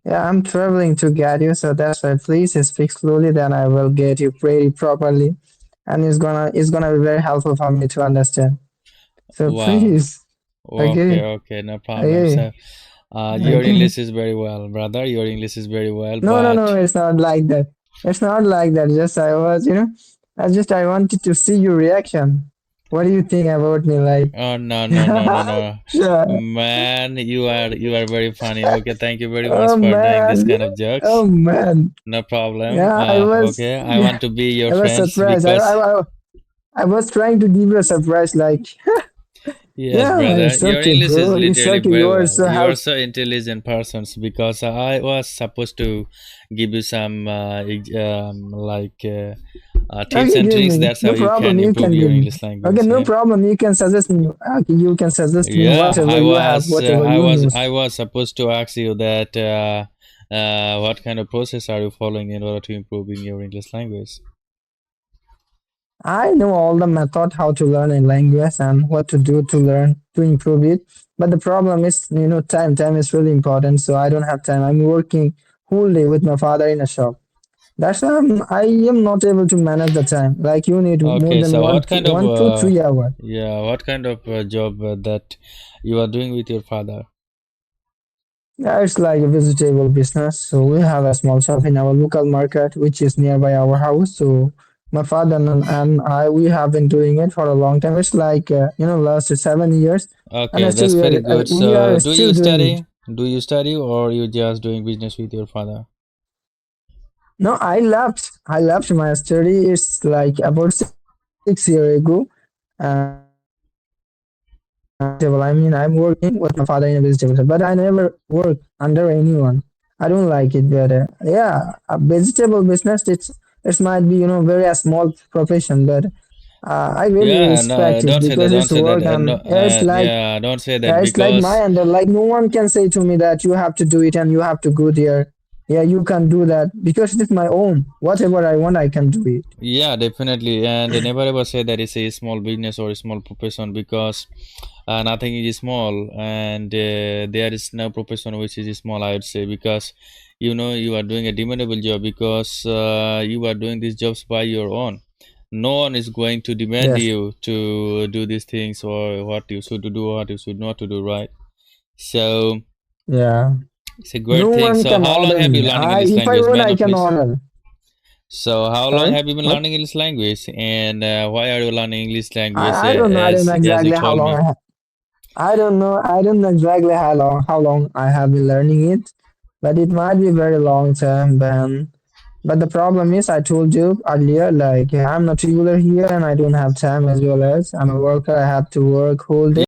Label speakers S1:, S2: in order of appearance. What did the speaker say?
S1: Yeah, I'm traveling to get you, so that's why please speak slowly, then I will get you pretty properly. And it's gonna be very helpful for me to understand. So
S2: Wow.
S1: please,
S2: Okay,
S1: okay,
S2: okay, no problem.
S1: okay,
S2: So, your
S1: okay.
S2: English is very well, brother. Your English is very well,
S1: No, no, no,
S2: but
S1: it's not like that. It's not like that. Just I was, I wanted to see your reaction. What do you think about me? Like,
S2: oh no, no, no, no, no,
S1: yeah.
S2: man, you are very funny. Okay, thank you very much
S1: Oh
S2: for doing this
S1: man,
S2: kind of jokes.
S1: oh man.
S2: No problem.
S1: Yeah, I was,
S2: Okay, I
S1: yeah,
S2: want to be your
S1: I was
S2: friends
S1: surprised.
S2: because
S1: I was trying to give you a surprise. Like,
S2: yes,
S1: yeah,
S2: brother,
S1: it's
S2: your
S1: okay,
S2: English is
S1: bro. It's
S2: literally
S1: okay.
S2: very
S1: You are
S2: well.
S1: so
S2: You are
S1: help.
S2: so intelligent persons because I was supposed to give you some tips
S1: Okay,
S2: and
S1: give
S2: tricks.
S1: me.
S2: That's how
S1: No
S2: you can
S1: problem. You
S2: improve
S1: can
S2: your
S1: give me.
S2: English
S1: Okay,
S2: language.
S1: no
S2: Yeah.
S1: problem. You can suggest me. Okay, you can suggest me
S2: Yeah,
S1: whatever you have, whatever you know.
S2: I was supposed to ask you that what kind of process are you following in order to improve in your English language?
S1: I know all the method how to learn a language and what to do to learn to improve it. But the problem is, time. Time is really important. So I don't have time. I'm working whole day with my father in a shop. That's why I am not able to manage the time. Like you need more
S2: Okay,
S1: than
S2: so what kind of
S1: 1 to 3 hours.
S2: yeah, what kind of job that you are doing with your father?
S1: Yeah, it's like a vegetable business. So we have a small shop in our local market, which is nearby our house. So my father and I, we have been doing it for a long time. It's like last 7 years, and
S2: Okay,
S1: still
S2: that's very good.
S1: we
S2: So,
S1: are still doing it.
S2: Do you study, or you just doing business with your father?
S1: No, I left. I left my study. It's like about 6 years ago, and I'm working with my father in a vegetable shop. But I never work under anyone. I don't like it. But yeah, a vegetable business. It might be very a small profession, but I really
S2: Yeah,
S1: respect it
S2: no,
S1: because it's
S2: don't
S1: work
S2: say that.
S1: and
S2: No, yeah, don't say that
S1: it's like my
S2: because
S1: under. Like no one can say to me that you have to do it and you have to go there. Yeah, you can do that because it's my own. Whatever I want, I can do it.
S2: yeah, definitely. And they never ever say that it's a small business or a small profession because nothing is small, and there is no profession which is small. I would say because you are doing a demandable job because you are doing these jobs by your own. No one is going to demand
S1: Yes.
S2: you to do these things or what you should do, what you should not to do, right? So
S1: Yeah.
S2: it's a
S1: No
S2: great thing.
S1: one
S2: So
S1: can
S2: how long
S1: order
S2: have you
S1: me.
S2: learning
S1: I
S2: English
S1: if I
S2: language,
S1: want,
S2: man?
S1: I can
S2: Please.
S1: order.
S2: So how long
S1: Sorry.
S2: have you been
S1: What?
S2: learning English language, and why are you learning English language?
S1: I don't know. I don't know
S2: As you
S1: exactly how
S2: told
S1: long
S2: me.
S1: I don't know. I don't know exactly how long I have been learning it, but it might be very long term. But the problem is, I told you earlier, like I'm not regular here and I don't have time as well as I'm a worker. I have to work whole day.